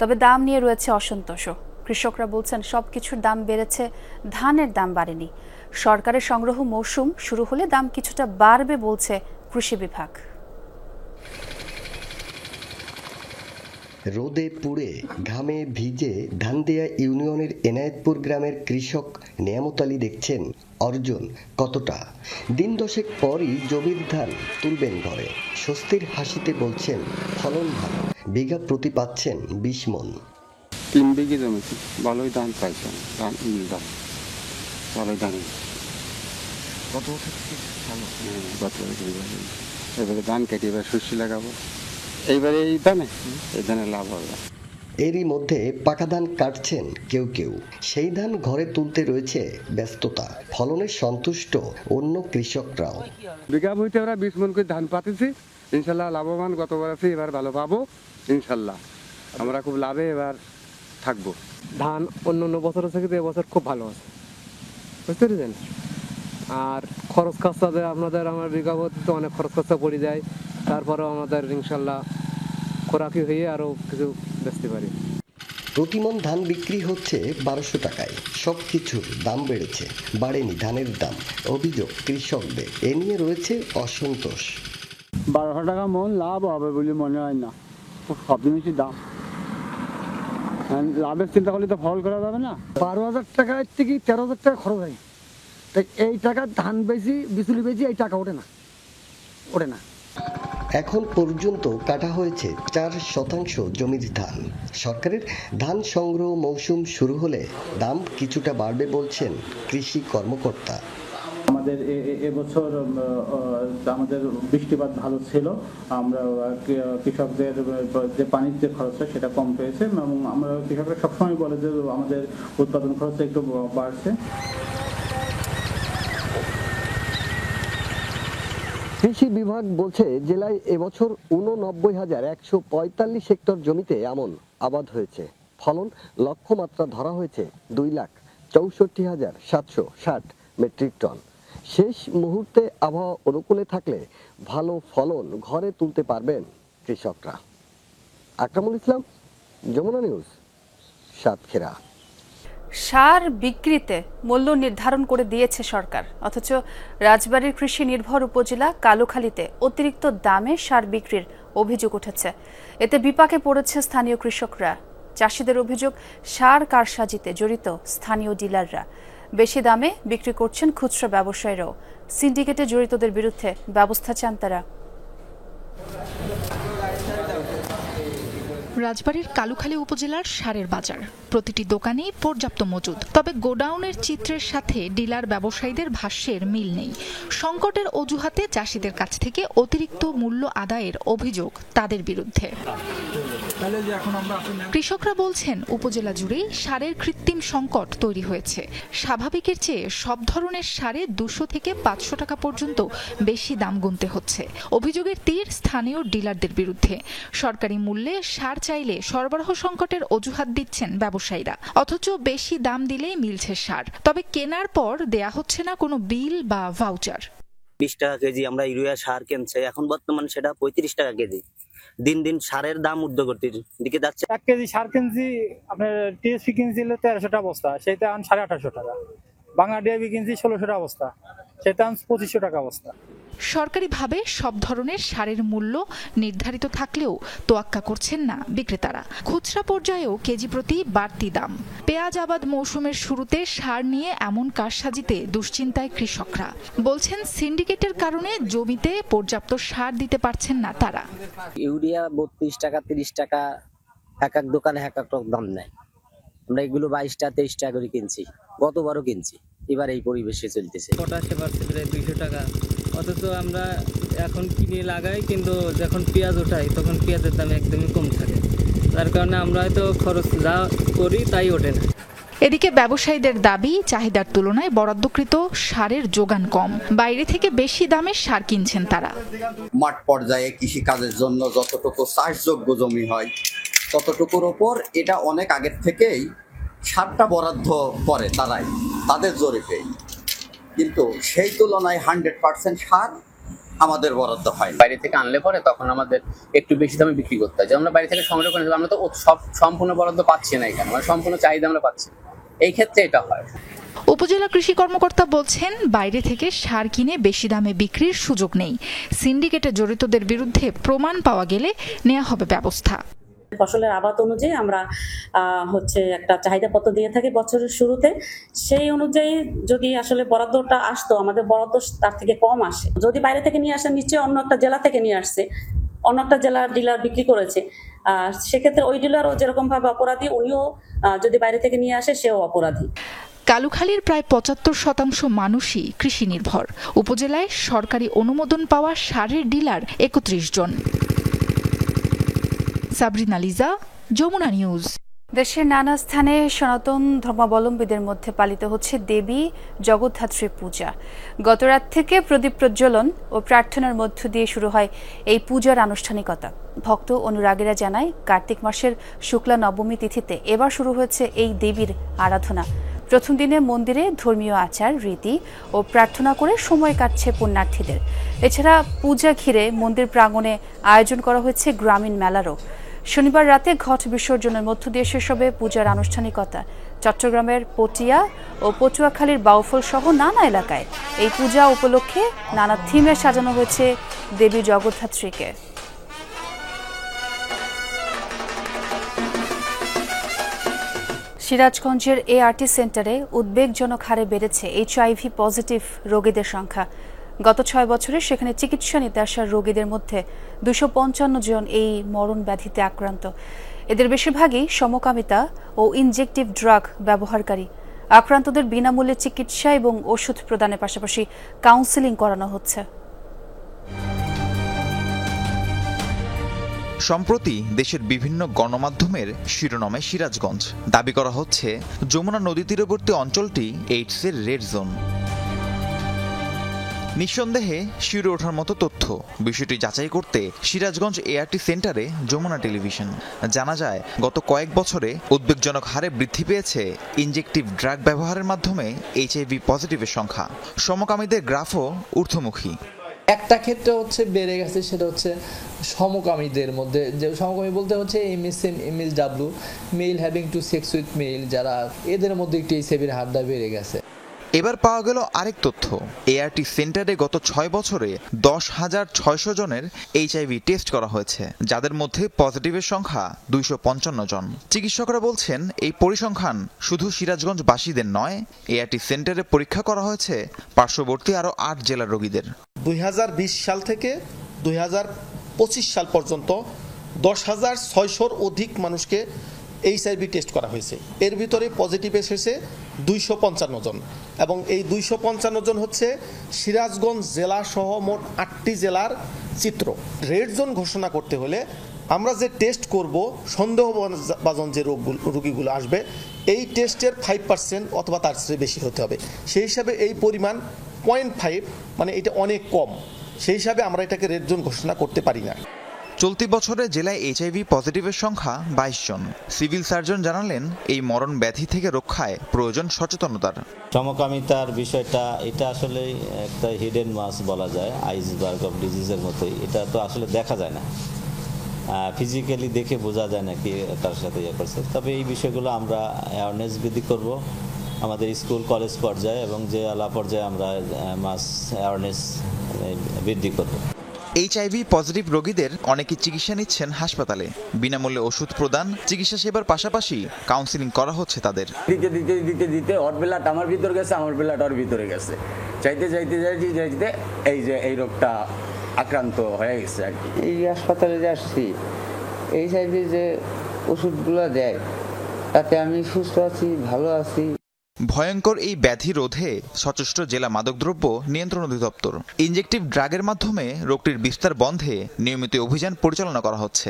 তবে দাম নিয়ে রয়েছে অসন্তোষও। কৃষকরা বলছেন সবকিছুর দাম বেড়েছে, ধানের দাম বাড়েনি। সরকারের সংগ্রহ মৌসুম শুরু হলে দাম কিছুটা বাড়বে বলছে কৃষি বিভাগ। রোদে পুড়ে ঘামে ভিজে ধানদিয়া ইউনিয়নের এনায়েতপুর গ্রামের কৃষক নেয়ামত আলী দেখছেন অর্জন কতটা। দিন 10 পরই জমির ধান তুলবেন ঘরে। স্বস্তির হাসিতে বলছেন ফলন ভালো, বিঘা প্রতি পাচ্ছেন 20 মণ। 3 বিঘে জমিতে ভালোই ধান পাইছেন, ধান ভালোই ধান। গত বছর এবারে ধান কেটে এবার শস্য লাগাবো, এইবারে এই ধানে লাভ হবে। এরই মধ্যে পাকা ধান কাটছেন কেউ কেউ, সেই ধান ঘরে তুলতে রয়েছে ব্যস্ততা। ফলনে সন্তুষ্ট অন্য কৃষকরাও। বিঘা বইতে আমরা 20 মণ করে ধান পাতেছি, ইনশাল্লাহ লাভবান গতবার আছে, এবার ভালো পাবো ইনশাল্লাহ। আমরা খুব লাভে এবার থাকবো। ধান অন্য বছর থেকে এবছর খুব ভালো আছে, বুঝতে পেরেছেন। আর খরচ খরচাতে আমার বিঘা প্রতি অনেক খরচ খরচা পড়ে যায়, তারপরেও আমাদের ইনশাল্লাহ খোরাকি হয়ে আরো কিছু বেচতে পারি। প্রতিমণ ধান বিক্রি হচ্ছে 1200 টাকায়। সবকিছুর দাম বেড়েছে, বাড়েনি ধানের দাম। অভিযোগ কৃষকদের, এ নিয়ে রয়েছে অসন্তোষ। 1200 টাকা মন লাভ হবে বলে মনে হয় না, সব জিনিসের দাম। লাভের চিন্তা করলে তো ফল করা যাবে না। 12,000 টাকার থেকে 13,000 টাকা খরচ হয়, তাই এই টাকা ধান বেশি বিচুলি বেশি এই টাকা ওঠে না। এখন পর্যন্ত কাটা হয়েছে 4% জমির ধান। সরকারের ধান সংগ্রহ মৌসুম শুরু হলে দাম কিছুটা বাড়বে বলছেন কৃষি কর্মকর্তা। আমাদের এবছর আমাদের বৃষ্টিপাত ভালো ছিল, আমরা কৃষকদের যে পানির যে খরচটা সেটা কম পেয়েছে এবং আমরা কৃষকরা সবসময় বলে যে আমাদের উৎপাদন খরচটা একটু বাড়ছে। কৃষি বিভাগ বলছে জেলায় এবছর 89,145 হেক্টর জমিতে আমন আবাদ হয়েছে। ফলন লক্ষ্যমাত্রা ধরা হয়েছে 2,64,760 মেট্রিক টন। শেষ মুহূর্তে আবহাওয়া অনুকূলে থাকলে ভালো ফলন ঘরে তুলতে পারবেন কৃষকরা। আকরামুল ইসলাম, যমুনা নিউজ, সাতক্ষীরা। সার বিক্রিতে মূল্য নির্ধারণ করে দিয়েছে সরকার, অথচ রাজবাড়ীর কৃষি নির্ভর উপজেলা কালুখালীতে অতিরিক্ত দামে সার বিক্রির অভিযোগ উঠেছে। এতে বিপাকে পড়েছে স্থানীয় কৃষকরা। চাষিদের অভিযোগ, সার কারসাজিতে জড়িত স্থানীয় ডিলাররা। বেশি দামে বিক্রি করছেন খুচরা ব্যবসায়ীরাও। সিন্ডিকেটে জড়িতদের বিরুদ্ধে ব্যবস্থা চান তারা। রাজবাড়ীর কালুখালী উপজেলার সারের বাজার, প্রতিটি দোকানেই পর্যাপ্ত মজুদ। তবে গোডাউনের চিত্রের সাথে ডিলার ব্যবসায়ীদের ভাষ্যের মিল নেই। সংকটের অজুহাতে চাষিদের কাছ থেকে অতিরিক্ত মূল্য আদায়ের অভিযোগ তাদের বিরুদ্ধে। কৃষকরা বলছেন, উপজেলা জুড়েই সারের কৃত্রিম সংকট তৈরি হয়েছে। স্বাভাবিকের চেয়ে সব ধরনের সারে 200 থেকে 500 টাকা পর্যন্ত বেশি দাম গুনতে হচ্ছে। অভিযোগের তীর স্থানীয় ডিলারদের বিরুদ্ধে। সরকারি মূল্যে সার চাইলে সরবরাহ সংকটের অজুহাত দিচ্ছেন ব্যবসায়ীরা, অথচ বেশি দাম দিলেই মিলছে সার। তবে কেনার পর দেয়া হচ্ছে না কোনো বিল বা ভাউচার। 20 টাকা কেজি আমরা ইউরিয়া সার কিনছে, এখন বর্তমান সেটা 35 টাকা কেজি। দিন দিন সারের দাম ঊর্ধ্বগতির দিকে যাচ্ছে। 1 কেজি সার কিনছি, আপনার টিএসপি কিনছিল 1300 টাকা বস্তা, সেটা আন 1850 টাকা। বাংলা ডিআইবি কিনছি 1600 টাকা বস্তা, সেটা আন 2500 টাকা বস্তা। সরকারিভাবে সব ধরনের সারের মূল্য নির্ধারিত থাকলেও তোয়াক্কা করছেন না বিক্রেতারা। খুচরা পর্যায়েও কেজি প্রতি বাড়তি দাম। পেঁয়াজ আবাদ মৌসুমের শুরুতে সার নিয়ে এমন কারসাজিতে দুশ্চিন্তায় কৃষকরা। বলছেন, সিন্ডিকেটের কারণে জমিতে পর্যাপ্ত সার দিতে পারছেন না তারা। ইউরিয়া 32 টাকা 30 টাকা এক এক দোকানে এক এক দাম নেয়। আমরা এগুলো 22 টাকা 23 টাকা করে কিনছি, গতবারও কিনছি। এবার এই পরিবেশে চলতেছে। পটাশে পাচ্ছে প্রায় 200 টাকা, অথচ আমরা এখন কিনে লাগাই, কিন্তু যখন পেঁয়াজ ওঠাই তখন পেঁয়াজের দাম একদমই কম থাকে। তার কারণে আমরা হয়তো খরচ যা করি তাই ওঠে না। এদিকে ব্যবসায়ীদের দাবি, চাহিদার তুলনায় বরাদ্দকৃত সারের যোগান কম। বাইরে থেকে বেশি দামে সার কিনছেন তারা। মাঠ পর্যায়ে কৃষি কাজের জন্য যতটুকু চাষযোগ্য জমি হয় ততটুকুর ওপর এটা অনেক আগের থেকেই সারটা বরাদ্দ করে তারাই তাদের জরিপে, কিন্তু সেই তুলনায় 100% সার আমাদের বরাদ্দ হয়। বাইরে থেকে আনলে পরে তখন আমাদের একটু বেশি দামে বিক্রি করতে হয়। যেমন আমরা বাইরে থেকে সংগ্রহ করে, আমরা তো সব সম্পূর্ণ বরাদ্দ পাচ্ছি না এখানে, মানে সম্পূর্ণ চাহিদা আমরা পাচ্ছি। এই ক্ষেত্রে এটা হয়। উপজেলা কৃষি কর্মকর্তা বলছেন, বাইরে থেকে সার কিনে বেশি দামে বিক্রির সুযোগ নেই। সিন্ডিকেটে জড়িতদের বিরুদ্ধে প্রমাণ পাওয়া গেলে নেওয়া হবে ব্যবস্থা। ফসলের আবাদ অনুযায়ী আমরা একটা চাহিদাপত্র দিয়ে থাকি বছরের শুরুতে। সেই অনুযায়ী যদি আসলে বরাদ্দটা আসতো, আমাদের বরাদ্দ তার থেকে কম আসে। যদি বাইরে থেকে নিয়ে আসে, নিশ্চয়ই অন্য একটা জেলা থেকে নিয়ে আসছে, অন্য একটা জেলার ডিলার বিক্রি করেছে। সেক্ষেত্রে ওই ডিলারও যেরকম ভাবে অপরাধী, উনিও যদি বাইরে থেকে নিয়ে আসে সেও অপরাধী। কালুখালীর প্রায় 75% মানুষই কৃষি নির্ভর। উপজেলায় সরকারি অনুমোদন পাওয়া সারের ডিলার 31 জন। সাবরিনা লিজা, যমুনা নিউজ। দেশের নানা স্থানে সনাতন ধর্মাবলম্বীদের মধ্যে পালিত হচ্ছে দেবী জগদ্ধাত্রী পূজা। গতরাত থেকে প্রদীপ প্রজ্বলন ও প্রার্থনার মধ্য দিয়ে শুরু হয় এই পূজার আনুষ্ঠানিকতা। ভক্ত অনুরাগীরা জানায়, কার্তিক মাসের শুক্লা নবমী তিথিতে এবার শুরু হয়েছে এই দেবীর আরাধনা। প্রথম দিনে মন্দিরে ধর্মীয় আচার রীতি ও প্রার্থনা করে সময় কাটছে পুণ্যার্থীদের। এছাড়া পূজা ঘিরে মন্দির প্রাঙ্গণে আয়োজন করা হয়েছে গ্রামীণ মেলারও। শনিবার রাতে ঘট বিসর্জনের মধ্য দিয়ে শেষ হবে পূজার আনুষ্ঠানিকতা। চট্টগ্রামের পটিয়া ও পটুয়াখালীর বাউফল সহ নানা এলাকায় এই পূজা উপলক্ষে নানা থিমে সাজানো হয়েছে দেবী জগদ্ধাত্রীকে। সিরাজগঞ্জের এআরটি সেন্টারে উদ্বেগজনক হারে বেড়েছে HIV পজিটিভ রোগীদের সংখ্যা। গত 6 বছরে সেখানে চিকিৎসা নিতে আসা রোগীদের মধ্যে 255 জন এই মরণ ব্যাধিতে আক্রান্ত। এদের বেশিরভাগই সমকামিতা ও ইনজেকটিভ ড্রাগ ব্যবহারকারী। আক্রান্তদের বিনামূল্যে চিকিৎসা এবং ওষুধ প্রদানের পাশাপাশি কাউন্সেলিং করানো হচ্ছে। সম্প্রতি দেশের বিভিন্ন গণমাধ্যমের শিরোনামে সিরাজগঞ্জ। দাবি করা হচ্ছে যমুনা নদী তীরবর্তী অঞ্চলটি এইডসের রেড জোন। নিঃসন্দেহে শিউরে ওঠার মতো তথ্য। বিষয়টি যাচাই করতে সিরাজগঞ্জ এআরটি সেন্টারে যমুনা টেলিভিশন। জানা যায়, গত কয়েক বছরে উদ্বেগজনক হারে বৃদ্ধি পেয়েছে ইনজেকটিভ ড্রাগ ব্যবহারের মাধ্যমে HIV পজিটিভের সংখ্যা। সমকামীদের গ্রাফও ঊর্ধ্বমুখী। একটা ক্ষেত্রে বেড়ে গেছে, সেটা হচ্ছে সমকামীদের মধ্যে। যে সমকামী বলতে হচ্ছে MSM MSW, male having to sex with male, যারা এদের মধ্যে একটু HIVর হারটা বেড়ে গেছে। এবার পাওয়া গেল আরেক তথ্য। এআরটি সেন্টারে গত 6 বছরে 10,600 জনের HIV টেস্ট করা হয়েছে, যাদের মধ্যে পজিটিভের সংখ্যা 255 জন। চিকিৎসকরা বলছেন, এই পরিসংখ্যান শুধু সিরাজগঞ্জবাসীদের নয়, এআরটি সেন্টারে পরীক্ষা করা হয়েছে পার্শ্ববর্তী আরও 8 জেলার রোগীদের। 2020 সাল থেকে 2025 সাল পর্যন্ত 10,600-র অধিক মানুষকে এইচআইভি টেস্ট করা হয়েছে। এর ভিতরে পজিটিভ এসেছে 255 জন, এবং এই 255 জন হচ্ছে সিরাজগঞ্জ জেলা সহ মোট 8টি জেলার চিত্র। রেড জোন ঘোষণা করতে হলে আমরা যে টেস্ট করব, সন্দেহভাজন যে রোগীগুলো আসবে, এই টেস্টের 5% অথবা তার চেয়ে বেশি হতে হবে। সেই হিসাবে এই পরিমাণ 0.5, মানে এটা অনেক কম। সেই হিসাবে আমরা এটাকে রেড জোন ঘোষণা করতে পারি না। চলতি বছরে জেলায় এইচআইভি পজিটিভের সংখ্যা 22 জন। সিভিল সার্জন জানালেন, এই মরণ ব্যাধি থেকে রক্ষায় প্রয়োজন সচেতনতার। সমকামিতার বিষয়টা এটা আসলে একটা হিডেন মাস বলা যায়, আইসবার্গ অফ ডিজিজের মতোই। এটা তো আসলে দেখা যায় না, ফিজিক্যালি দেখে বোঝা যায় না কি তার সাথে ইয়ে করছে। তবে এই বিষয়গুলো আমরা অ্যাওয়ারনেস বৃদ্ধি করব আমাদের স্কুল কলেজ পর্যায়ে এবং জেলা পর্যায়ে আমরা মাস অ্যাওয়ারনেস বৃদ্ধি করব। এইচআইভি পজিটিভ রোগীদের অনেকে চিকিৎসা নিচ্ছেন হাসপাতালে। বিনামূল্যে ওষুধ প্রদান, চিকিৎসা সেবার পাশাপাশি কাউন্সিলিং করা হচ্ছে তাদের। দিতে দিতে দিতে দিতে ওর ব্লাড আমার ভিতরে গেছে, আমার ব্লাড ওর ভিতরে গেছে, চাইতে চাইতে চাইতে চাইতে এই যে এই রোগটা আক্রান্ত হয়ে গেছে আর কি। এই হাসপাতালে যে আসছি, এইচআইভি যে ওষুধগুলো দেয় তাতে আমি সুস্থ আছি, ভালো আছি। ভয়ঙ্কর এই ব্যাধি রোধে সচেষ্ট জেলা মাদকদ্রব্য নিয়ন্ত্রণ অধিদপ্তর। ইনজেকটিভ ড্রাগের মাধ্যমে রোগটির বিস্তার বন্ধে নিয়মিত অভিযান পরিচালনা করা হচ্ছে।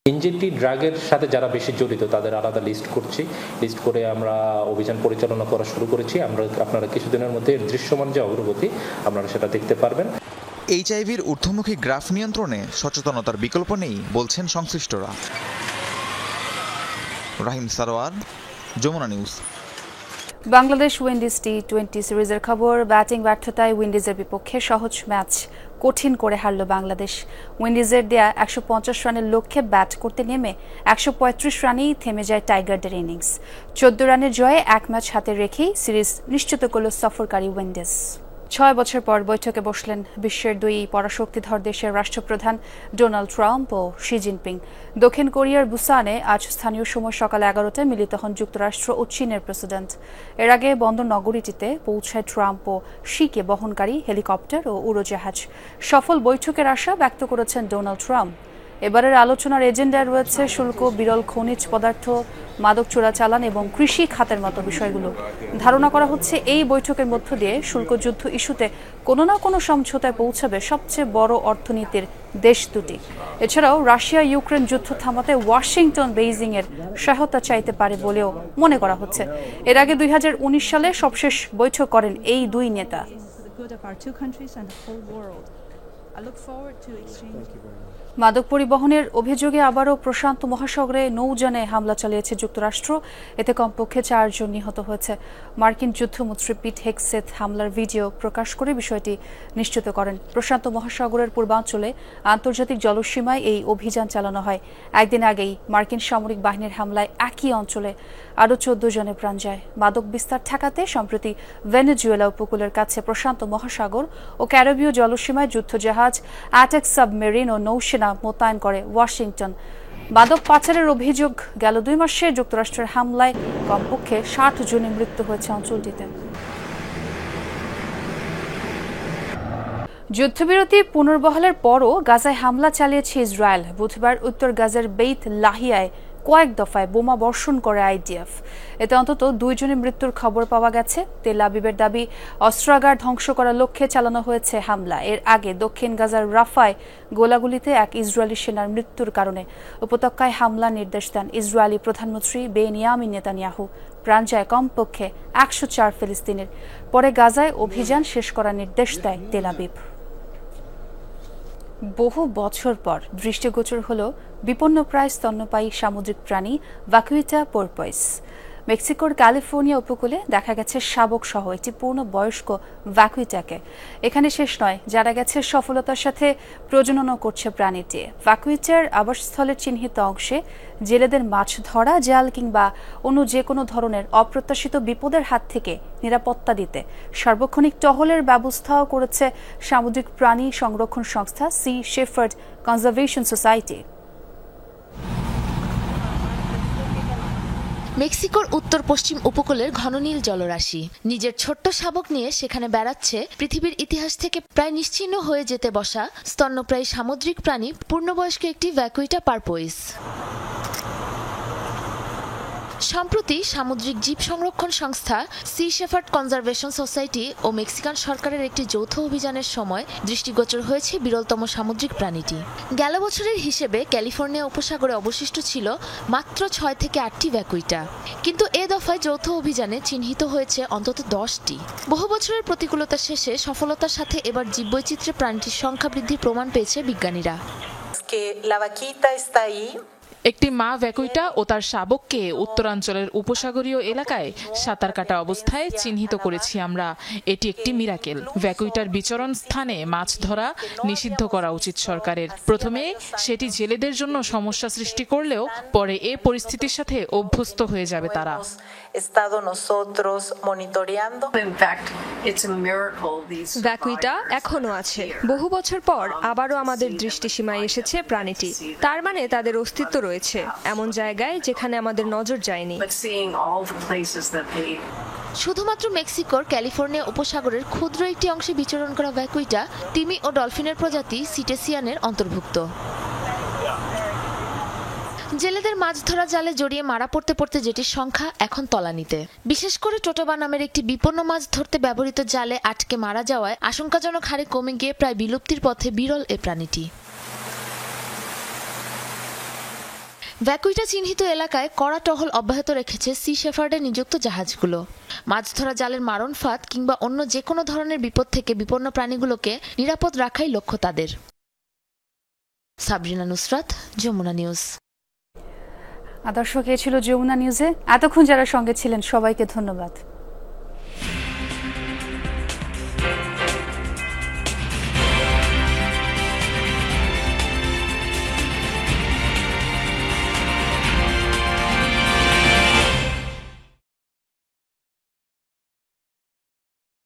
ইনজেকটিভ ড্রাগের সাথে যারা বেশি জড়িত তাদের আলাদা লিস্ট করছি, লিস্ট করে আমরা অভিযান পরিচালনা করা শুরু করেছি। আপনারা কিছুদিনের মধ্যে দৃশ্যমান যে অগ্রগতি আপনারা সেটা দেখতে পারবেন। এইচআইভির ঊর্ধ্বমুখী গ্রাফ নিয়ন্ত্রণে সচেতনতার বিকল্প নেই বলছেন সংশ্লিষ্টরা। রাহিম সারোয়ার, যমুনা নিউজ। বাংলাদেশ উইন্ডিজ টি-20 সিরিজের খবর। ব্যাটিং ব্যর্থতায় উইন্ডিজের বিপক্ষে সহজ ম্যাচ কঠিন করে হারল বাংলাদেশ। উইন্ডিজের দেয়া 150 রানের লক্ষ্যে ব্যাট করতে নেমে 135 রানেই থেমে যায় টাইগারদের ইনিংস। 14 রানের জয়ে এক ম্যাচ হাতে রেখেই সিরিজ নিশ্চিত করল সফরকারী উইন্ডিজ। 6 বছর পর বৈঠকে বসলেন বিশ্বের দুই পরাশক্তিধর দেশের রাষ্ট্রপ্রধান ডোনাল্ড ট্রাম্প ও শি জিনপিং। দক্ষিণ কোরিয়ার বুসানে আজ স্থানীয় সময় সকাল 11টায় মিলিত হন যুক্তরাষ্ট্র ও চীনের প্রেসিডেন্ট। এর আগে বন্দর নগরীটিতে পৌঁছায় ট্রাম্প ও শিকে বহনকারী হেলিকপ্টার ও উড়োজাহাজ। সফল বৈঠকের আশা ব্যক্ত করেছেন ডোনাল্ড ট্রাম্প। এবারের আলোচনার এজেন্ডায় রয়েছে শুল্ক, বিরল খনিজ পদার্থ, মাদক চোরাচালান এবং কৃষি খাতের মতো বিষয়গুলো। ধারণা করা হচ্ছে এই বৈঠকের মধ্য দিয়ে শুল্ক যুদ্ধ ইস্যুতে কোনো না কোনো সমঝোতায় পৌঁছাবে সবচেয়ে বড় অর্থনীতির দেশ দুটি। এছাড়াও রাশিয়া ইউক্রেন যুদ্ধ থামাতে ওয়াশিংটন বেইজিং এর সহায়তা চাইতে পারে বলেও মনে করা হচ্ছে। এর আগে 2019 সালে সবশেষ বৈঠক করেন এই দুই নেতা। মাদক পরিবহনের অভিযোগে আবারও প্রশান্ত মহাসাগরে নৌযানে হামলা চালিয়েছে যুক্তরাষ্ট্র। এতে কমপক্ষে 4 জন নিহত হয়েছে। মার্কিন যুদ্ধমন্ত্রী পিট হেগসেথ হামলার ভিডিও প্রকাশ করে বিষয়টি নিশ্চিত করেন। প্রশান্ত মহাসাগরের পূর্বাঞ্চলে আন্তর্জাতিক জলসীমায় এই অভিযান চালানো হয়। একদিন আগেই মার্কিন সামরিক বাহিনীর হামলায় একই অঞ্চলে আরও 14 জনের প্রাণ যায়। মাদক বিস্তার ঠেকাতে সম্প্রতি ভেনেজুয়েলা উপকূলের কাছে প্রশান্ত মহাসাগর ও ক্যারিবীয় জলসীমায় যুদ্ধজাহাজ, অ্যাটাক সাবমেরিন ও নৌসেনা মোতায়েন করে ওয়াশিংটন। মাদক পাচারের অভিযোগ গেল 2 মাসে যুক্তরাষ্ট্রের হামলায় কমপক্ষে 60 জনের মৃত্যু হয়েছে অঞ্চলটিতে। যুদ্ধবিরতি পুনর্বহালের পরও গাজায় হামলা চালিয়েছে ইসরায়েল। বুধবার উত্তর গাজার বেইত লাহিয়ায় কয়েক দফায় বোমা বর্ষণ করে আইডিএফ। এতে অন্তত 2 জনের মৃত্যুর খবর পাওয়া গেছে। তেল আবিবের দাবি, অস্ত্রাগার ধ্বংস করার লক্ষ্যে চালানো হয়েছে হামলা। এর আগে দক্ষিণ গাজার রাফায় গোলাগুলিতে এক ইসরায়েলি সেনার মৃত্যুর কারণে উপত্যকায় হামলার নির্দেশ দেন ইসরায়েলি প্রধানমন্ত্রী বেনিয়ামিন নেতানিয়াহু। প্রাণ যায় কমপক্ষে 104 ফিলিস্তিনের। পরে গাজায় অভিযান শেষ করার নির্দেশ দেয় তেল আবিব। বহু বছর পর দৃষ্টিগোচর হল বিপন্নপ্রায় স্তন্যপায়ী সামুদ্রিক প্রাণী ভাকুইটা পোর্পোইস। মেক্সিকোর ক্যালিফোর্নিয়া উপকূলে দেখা গেছে শাবক সহ একটি পূর্ণবয়স্ক ভাকুইটাকে। এখানে শেষ নয়, জানা গেছে সফলতার সাথে প্রজননও করছে প্রাণীটি। ভাকুইটার আবাসস্থলের চিহ্নিত অংশে জেলেদের মাছ ধরা, জাল কিংবা অন্য যে কোনো ধরনের অপ্রত্যাশিত বিপদের হাত থেকে নিরাপত্তা দিতে সার্বক্ষণিক টহলের ব্যবস্থাও করেছে সামুদ্রিক প্রাণী সংরক্ষণ সংস্থা সি শেফার্ড কনজারভেশন সোসাইটি। মেক্সিকোর উত্তর পশ্চিম উপকূলের ঘননীল জলরাশি। নিজের ছোট্ট শাবক নিয়ে সেখানে বেড়াচ্ছে পৃথিবীর ইতিহাস থেকে প্রায় নিশ্চিহ্ন হয়ে যেতে বসা স্তন্যপ্রায়ী সামুদ্রিক প্রাণী পূর্ণবয়স্ক একটি ভ্যাকুইটা পারপোইস। সম্প্রতি সামুদ্রিক জীব সংরক্ষণ সংস্থা সি শেফার্ড কনজারভেশন সোসাইটি ও মেক্সিকান সরকারের একটি যৌথ অভিযানের সময় দৃষ্টিগোচর হয়েছে বিরলতম সামুদ্রিক প্রাণীটি। গেল বছরের হিসেবে ক্যালিফোর্নিয়া উপসাগরে অবশিষ্ট ছিল মাত্র 6 থেকে 8টি ভ্যাকুইটা, কিন্তু এ দফায় যৌথ অভিযানে চিহ্নিত হয়েছে অন্তত 10টি। বহু বছরের প্রতিকূলতা শেষে সফলতার সাথে এবার জীববৈচিত্র্যে প্রাণীটির সংখ্যা বৃদ্ধির প্রমাণ পেয়েছে বিজ্ঞানীরা। একটি মা ভ্যাকুইটা ও তার শাবককে উত্তরাঞ্চলের উপসাগরীয় এলাকায় সাঁতার কাটা অবস্থায় চিহ্নিত করেছি আমরা। এটি একটি মিরাকেল। ভ্যাকুইটার বিচরণ স্থানে মাছ ধরা নিষিদ্ধ করা উচিত সরকারের। প্রথমে সেটি জেলেদের জন্য সমস্যা সৃষ্টি করলেও পরে এ পরিস্থিতির সাথে অভ্যস্ত হয়ে যাবে তারা। ভ্যাকুইটা এখনো আছে। বহু বছর পর আবারও আমাদের দৃষ্টিসীমায় এসেছে প্রাণীটি। তার মানে তাদের অস্তিত্ব রয়েছে এমন জায়গায় যেখানে আমাদের নজর যায়নি। শুধুমাত্র মেক্সিকোর ক্যালিফোর্নিয়া উপসাগরের ক্ষুদ্র একটি অংশে বিচরণ করা ভ্যাকুইটা তিমি ও ডলফিনের প্রজাতি সিটেসিয়ানের অন্তর্ভুক্ত। জেলেদের মাছ ধরা জালে জড়িয়ে মারা পড়তে পড়তে যেটির সংখ্যা এখন তলানিতে। বিশেষ করে টোটোবা নামের একটি বিপন্ন মাছ ধরতে ব্যবহৃত জালে আটকে মারা যাওয়ায় আশঙ্কাজনক হারে কমে গিয়ে প্রায় বিলুপ্তির পথে বিরল এ প্রাণীটি। ভ্যাকুইটা চিহ্নিত এলাকায় কড়া টহল অব্যাহত রেখেছে সি শেফার্ডে নিযুক্ত জাহাজগুলো। মাছ ধরা জালের মারণ ফাঁদ কিংবা অন্য যে কোনো ধরনের বিপদ থেকে বিপন্ন প্রাণীগুলোকে নিরাপদ রাখাই লক্ষ্য তাদের। সাবরিনা নুসরাত, যমুনা নিউজ। দর্শক, এ ছিল যমুনা নিউজে। এতক্ষণ যারা সঙ্গে ছিলেন সবাইকে ধন্যবাদ।